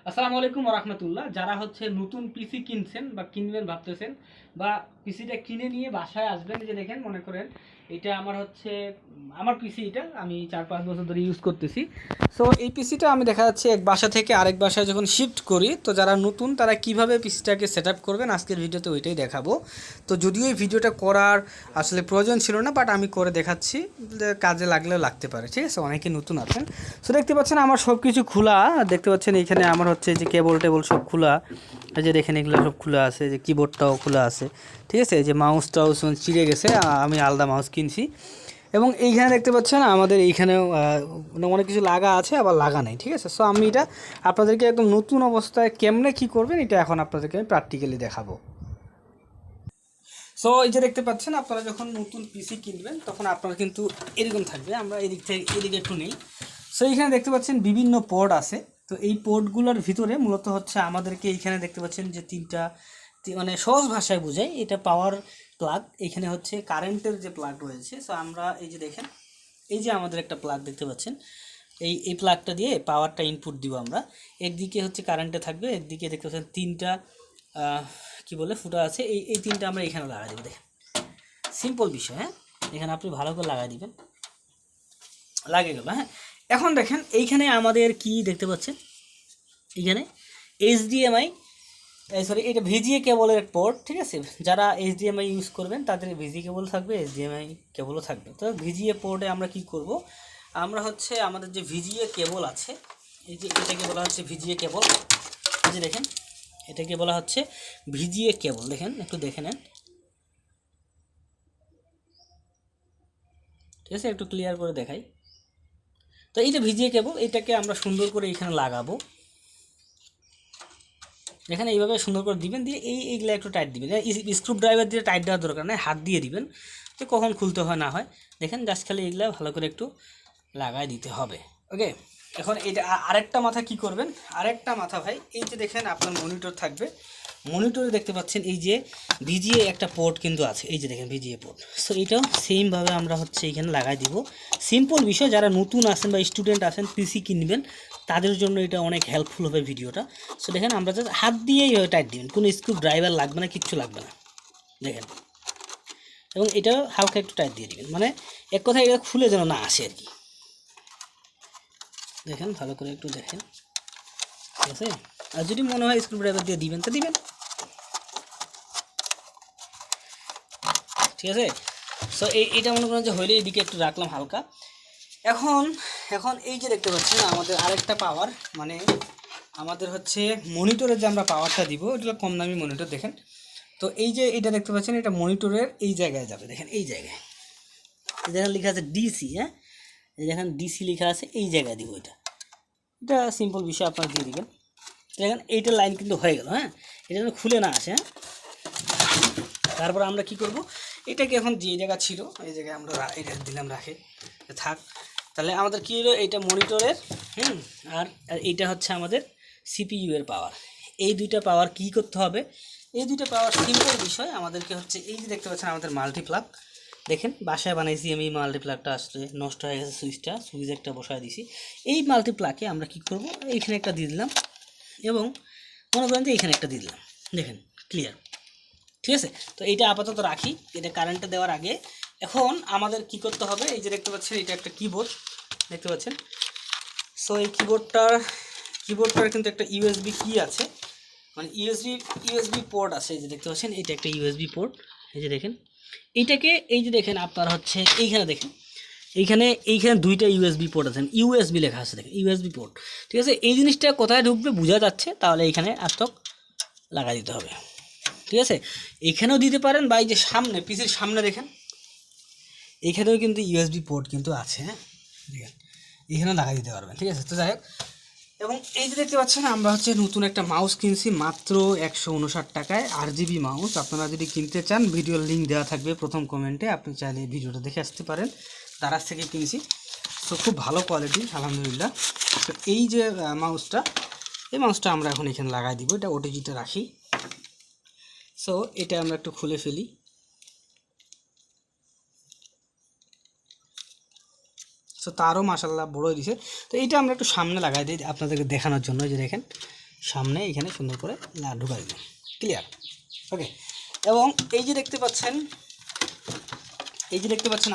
আসসালামু আলাইকুম রাহমাতুল্লাহ। যারা হচ্ছে নতুন পিসি কিনছেন বা কিনবেন ভাবতেছেন বা পিসিটা কিনে নিয়ে বাসায় আসবেন, যে দেখেন মনে করেন এটা আমার হচ্ছে আমার পিসি, এটা আমি 4-5 বছর ধরে ইউজ করতেছি। সো এই পিসিটা আমি দেখা যাচ্ছে এক বাসা থেকে আরেক বাসায় যখন শিফট করি, তো যারা নতুন তারা কিভাবে পিসিটাকে সেট আপ করবেন আজকের ভিডিওতে ওইটাই দেখাবো। তো যদিও এই ভিডিওটা করার আসলে প্রয়োজন ছিল না, বাট আমি করে দেখাচ্ছি, কাজে লাগলেও লাগতে পারে। ঠিক আছে, অনেকে নতুন আছেন। সো দেখতে পাচ্ছেন আমার সব কিছু খোলা, দেখতে পাচ্ছেন এইখানে আমার হচ্ছে যে কেবল টেবল সব খোলা, এই যে দেখেন এগুলো সব খোলা আছে, যে কিবোর্ডটাও খোলা আছে। ঠিক আছে, এই যে মাউসটাও চিড়ে গেছে, আমি আলাদা মাউস কিনছি। এবং এইখানে দেখতে পাচ্ছেন আমাদের এইখানেও অনেক কিছু লাগা আছে, আবার লাগা নেই। ঠিক আছে, সো আমি এটা আপনাদেরকে একদম নতুন অবস্থায় কেমনে কী করবেন এটা এখন আপনাদেরকে আমি প্র্যাকটিক্যালি দেখাবো। সো এই যে দেখতে পাচ্ছেন আপনারা যখন নতুন পিসি কিনবেন তখন আপনারা কিন্তু এরকম থাকবে। আমরা এদিক থেকে এদিকে একটু নেই। সো এইখানে দেখতে পাচ্ছেন বিভিন্ন পোর্ট আছে। তো এই পোর্টগুলোর ভিতরে মূলত হচ্ছে আমাদেরকে এইখানে দেখতে পাচ্ছেন যে তিনটা, মানে সহজ ভাষায় বোঝাই, এটা পাওয়ার প্লাগ। এখানে হচ্ছে কারেন্টের যে প্লাগ রয়েছে। সো আমরা এই যে দেখেন, এই যে আমাদের একটা প্লাগ দেখতে পাচ্ছেন, এই প্লাগটা দিয়ে পাওয়ারটা ইনপুট দিব আমরা। একদিকে হচ্ছে কারেন্টে থাকবে, একদিকে দেখতে পাচ্ছেন তিনটা কি বলে ফুটা আছে, এই তিনটা আমরা এখানে লাগাই দেবো। দেখেন সিম্পল বিষয়, হ্যাঁ, এখানে আপনি ভালো করে লাগাই দিবেন, লাগে গেল। হ্যাঁ, এখন দেখেন এইখানে আমাদের কি দেখতে পাচ্ছেন, এইখানে এইচডিএমআই, সরি এটা ভিজিএ কেবলের এক পোর্ট। ঠিক আছে, যারা এইচডিএমআই ইউজ করবেন তাদের ভিজিএ কেবল থাকবে, এইচডিএমআই কেবলও থাকবে। তো ভিজিএ পোর্টে আমরা কি করব, আমরা হচ্ছে আমাদের যে ভিজিএ কেবল আছে, এই যে এটাকে বলা হচ্ছে ভিজিএ কেবল। এই যে দেখেন এটাকে বলা হচ্ছে ভিজিএ কেবল। দেখেন একটু দেখে নেন, ঠিক আছে, একটু ক্লিয়ার করে দেখাই। তো এই যে ভিজিএ কেবল, এটাকে আমরা সুন্দর করে এখানে লাগাবো। এখানে এইভাবে সুন্দর করে দিবেন, দিয়ে এইগুলো একটু টাইট দিবেন। স্ক্রু ড্রাইভার দিয়ে টাইট দেওয়ার দরকার নেই, হাত দিয়ে দিবেন, তো কখন খুলতে হয় না হয়। দেখেন জাস্ট খালি এইগুলো ভালো করে একটু লাগাই দিতে হবে। ওকে, এখন এইটা আরেকটা মাথা কি করবেন, আরেকটা মাথা ভাই, এই যে দেখেন আপনার মনিটর থাকবে, মনিটরে দেখতে পাচ্ছেন এই যে ভিজিএ একটা পোর্ট কিন্তু আছে, এই যে দেখেন ভিজিএ পোর্ট। সো এটাও সেমভাবে আমরা হচ্ছে এখানে লাগাই দিব। সিম্পল বিষয়, যারা নতুন আছেন বা স্টুডেন্ট আছেন পিসি কিনবেন তাদের জন্য এটা অনেক হেল্পফুল হবে ভিডিওটা। সো দেখেন আমরা জাস্ট হাত দিয়েই টাইট দিবেন, কোনো স্ক্রু ড্রাইভার লাগবে না, কিচ্ছু লাগবে না। দেখেন, এবং এটা হালকা একটু টাইট দিয়ে দিবেন, মানে এক কথায় এটা খুলে যেন না আসে আর কি। দেখেন ভালো করে একটু দেখেন, ঠিক আছে। আর যদি মনে হয় স্ক্রু ড্রাইভার দিয়ে দিবেন তো দিবেন, ঠিক আছে। সো এইটা মনে করেন যে হইলে এইদিকে একটু রাখলাম হালকা। এখন এখন এই যে দেখতে পাচ্ছেন আমাদের আরেকটা পাওয়ার, মানে আমাদের হচ্ছে মনিটরের যে আমরা পাওয়ারটা দিব, এটা কম দামি মনিটর। দেখেন, তো এই যে এটা দেখতে পাচ্ছেন, এটা মনিটরের এই জায়গায় যাবে। দেখেন এই জায়গায়, যেখানে লেখা আছে ডিসি, হ্যাঁ, যেখানে ডিসি লেখা আছে এই জায়গায় দিব। এটা সিম্পল বিষয়, আপনারা দিয়ে দিবেন। দেখেন এইটার লাইন কিন্তু হয়ে গেল। হ্যাঁ, এটা যেন খুলে না আসে। হ্যাঁ, তারপর আমরা কি করব, এটাকে এখন যে জায়গা ছিল এই জায়গায় আমরা এটা দিলাম, রাখে থাক। তাহলে আমাদের কী হলো, এইটা মনিটরের, আর এইটা হচ্ছে আমাদের সিপিইউ এর পাওয়ার। এই দুইটা পাওয়ার কি করতে হবে, এই দুইটা পাওয়ার সিম্পল বিষয়। আমাদেরকে হচ্ছে এই যে দেখতে পাচ্ছেন আমাদের মাল্টিপ্লাগ, দেখেন বাসায় বানাইছি আমি। মাল্টিপ্লাগটা আসলে নষ্ট হয়ে গেছে, সুইচ একটা বসায় দিছি। এই মাল্টিপ্লাগে আমরা কি করব, এইখানে একটা দিয়ে দিলাম, এবং মনে করেন যে এইখানে একটা দিয়ে দিলাম। দেখেন ক্লিয়ার, ঠিক আছে। তো এইটা আপাতত রাখি, এটা কারেন্টে দেওয়ার আগে। এখন আমাদের কি করতে হবে, এই যে দেখতে পাচ্ছেন এটা একটা কিবোর্ড দেখতে পাচ্ছেন। সো এই কিবোর্ডটার কিন্তু একটা ইউএসবি কি আছে, মানে ইউএসবি পোর্ট আছে। এই যে দেখতে পাচ্ছেন এটা একটা ইউএসবি পোর্ট। এই যে দেখেন এইটাকে, এই যে দেখেন আপনার হচ্ছে এইখানে দেখেন, এইখানে দুইটা ইউএসবি পোর্ট আছে, ইউএসবি লেখা আছে, দেখেন ইউএসবি পোর্ট। ঠিক আছে, এই জিনিসটা কোথায় ঢুকবে বোঝা যাচ্ছে, তাহলে এইখানে আস্তক লাগাই দিতে হবে। ঠিক আছে, এখানেও দিতে পারেন, বা এই যে সামনে পিসির সামনে দেখেন এইখানেও কিন্তু ইউএসবি পোর্ট কিন্তু আছে। হ্যাঁ, দেখেন এখানেও লাগাই দিতে পারবেন। ঠিক আছে, তো যাই হোক, এবং এই যে দেখতে পাচ্ছেন আমরা হচ্ছে নতুন একটা মাউস কিনছি মাত্র 159 টাকায়, RGB মাউস। আপনারা যদি কিনতে চান ভিডিওর লিঙ্ক দেওয়া থাকবে প্রথম কমেন্টে, আপনি চাইলে ভিডিওটা দেখে আসতে পারেন। দারাজ থেকে কিনছি, তো খুব ভালো কোয়ালিটি আলহামদুলিল্লাহ। তো এই যে মাউসটা আমরা এখন এখানে লাগাই দিব, এটা ওটিজিটা রাখি। সো এটা আমরা একটু খুলে ফেলি। সো তারও মাশাল্লাহ বড়ই দিছে। তো এইটা আমরা একটু সামনে লাগাই দিই আপনাদেরকে দেখানোর জন্য, যে দেখেন সামনে এখানে সুন্দর করে ঢুকাই দিই, ক্লিয়ার। ওকে, এবং এই যে দেখতে পাচ্ছেন,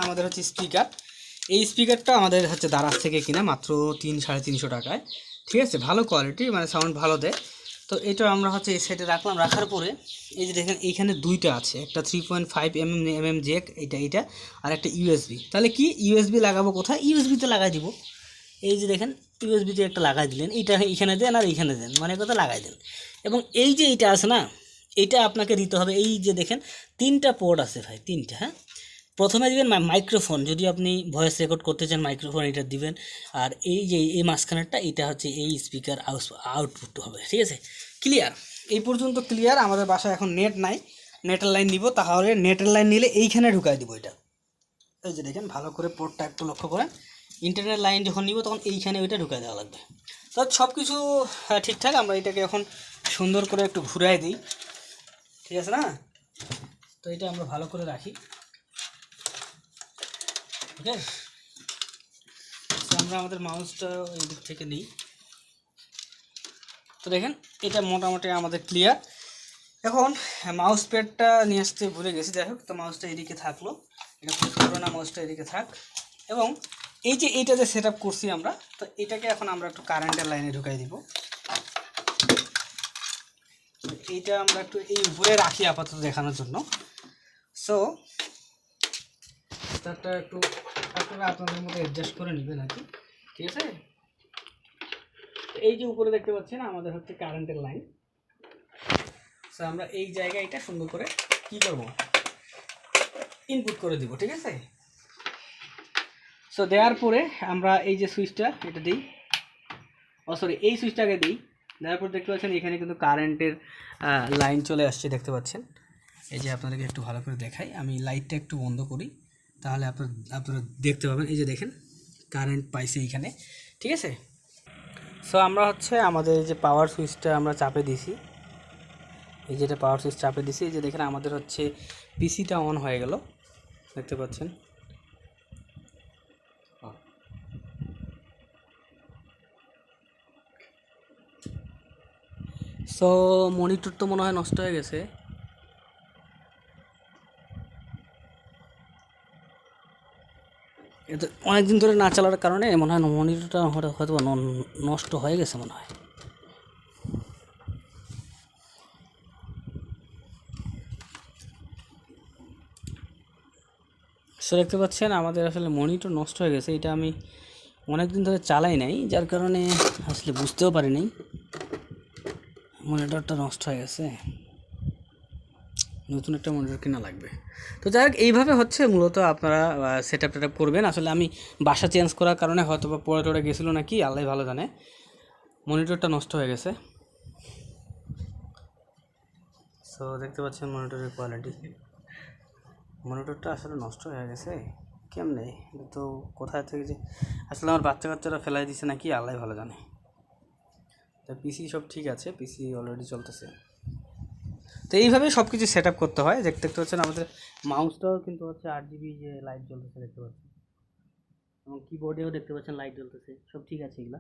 আমাদের হচ্ছে স্পিকার। এই স্পিকারটা আমাদের হচ্ছে দারাজ থেকে কিনা মাত্র 300-350 টাকায়, ঠিক আছে, ভালো কোয়ালিটি, মানে সাউন্ড ভালো দেয়। তো এটা আমরা হচ্ছে এই সাইডে রাখলাম, রাখার পরে এই যে দেখেন এইখানে দুইটা আছে, একটা 3.5 mm জ্যাক, এইটা আর একটা ইউএসবি। তাহলে কি ইউএসবি লাগাবো কোথায়? ইউএসবিতে লাগাই দিব। এই যে দেখেন ইউএসবিতে একটা লাগাই দিলেন, এইটা এইখানে দেন আর এইখানে দেন, মানে কথা লাগাই দেন। এবং এই যে এইটা আছে না, এইটা আপনাকে দিতে হবে। এই যে দেখেন 3টা পোর্ট আছে ভাই, 3টা। হ্যাঁ, প্রথমে দিবেন মাইক্রোফোন, যদি আপনি ভয়েস রেকর্ড করতে চান মাইক্রোফোন এটা দিবেন। আর এই যে এই মাঝখানেরটা, এটা হচ্ছে এই স্পিকার আউটপুট হবে, ঠিক আছে, ক্লিয়ার। এই পর্যন্ত ক্লিয়ার। আমাদের বাসায় এখন নেট নাই, নেটের লাইন নিব, তাহলে নেটের লাইন নিলে এইখানে ঢুকাই দিব এটা। এই যে দেখেন ভালো করে পোর্টটা একটু লক্ষ্য করেন, ইন্টারনেট লাইন যখন নিব তখন এইখানে ওইটা ঢুকাই দেওয়া লাগবে। তো সব কিছু ঠিকঠাক। আমরা এটাকে এখন সুন্দর করে একটু ঘুরাই দিই, ঠিক আছে না? তো এটা আমরা ভালো করে রাখি। ওকে, আমরা আমাদের মাউসটা এই দিক থেকে নিই। তো দেখেন এটা মোটামুটি আমাদের ক্লিয়ার। এখন মাউস প্যাডটা নিয়ে আসতে ভুলে গেছি, যাই হোক। তো মাউসটা এদিকে থাকলো, এটা খুব করবো না, মাউসটা এদিকে থাক। এবং এই যে এইটা যে সেট আপ করছি আমরা, তো এটাকে এখন আমরা একটু কারেন্টের লাইনে ঢুকাই দিব। এইটা আমরা একটু এই উপরে রাখি আপাতত দেখানোর জন্য। সো তারটা একটু আপনারা আপনাদের মতো অ্যাডজাস্ট করে নেবেন আর কি, ঠিক আছে। এই যে উপরে দেখতে পাচ্ছেন আমাদের হচ্ছে কারেন্টের লাইন। সো আমরা এই জায়গায় এটা সুন্দর করে কি করব, ইনপুট করে দিব, ঠিক আছে। সো দেওয়ার পরে আমরা এই যে সুইচটা এটা দিই, সরি এই সুইচটাকে দিই। দেওয়ার পর দেখতে পাচ্ছেন এখানে কিন্তু কারেন্টের লাইন চলে আসছে, দেখতে পাচ্ছেন। এই যে আপনাদেরকে একটু ভালো করে দেখাই, আমি লাইটটা একটু বন্ধ করি, তাহলে আপনারা দেখতে পাবেন। এই যে দেখেন কারেন্ট পাইছে এইখানে, ঠিক আছে। সো আমরা হচ্ছে আমাদের যে পাওয়ার সুইচটা আমরা চাপে দিছি, এই যেটা পাওয়ার সুইচ চাপে দিছি, এই যে দেখেন আমাদের হচ্ছে পিসিটা অন হয়ে গেল, দেখতে পাচ্ছেন। সো মনিটর তো মনে হয় নষ্ট হয়ে গেছে। এটা অনেকদিন ধরে না চালার কারণে মনে হয় মনিটরটা হয়তো নষ্ট হয়ে গেছে মনে হয়। সো দেখতে পাচ্ছেন আমাদের আসলে মনিটর নষ্ট হয়ে গেছে। এটা আমি অনেক দিন ধরে চালাই নাই, যার কারণে আসলে বুঝতেও পারিনি মনিটরটা নষ্ট হয়ে গেছে। নতুন একটা মনিটর কেনা লাগবে। তো যাই হোক, এইভাবে হচ্ছে মূলত আপনারা সেট আপ টেট আপ করবেন। আসলে আমি বাসা চেঞ্জ করার কারণে হয়তো বা পড়ে টড়ে গেছিলো না কি, আল্লাহ ভালো জানে, মনিটরটা নষ্ট হয়ে গেছে। সো দেখতে পাচ্ছেন মনিটরের কোয়ালিটি, মনিটরটা আসলে নষ্ট হয়ে গেছে কেমনে, তো কোথায় থেকে যে আসলে আমার বাচ্চা কাচ্চারা ফেলাই দিছে নাকি আল্লাহ ভালো জানে। তো পিসি সব ঠিক আছে, পিসি অলরেডি চলতেছে। তো এইভাবেই সব কিছু সেট আপ করতে হয়। দেখতে পাচ্ছেন আমাদের মাউসটাও কিন্তু হচ্ছে 8GB যে লাইট জ্বলতেছে দেখতে পাচ্ছেন, এবং কিবোর্ডেও দেখতে পাচ্ছেন লাইট জ্বলতেছে, সব ঠিক আছে এগুলা।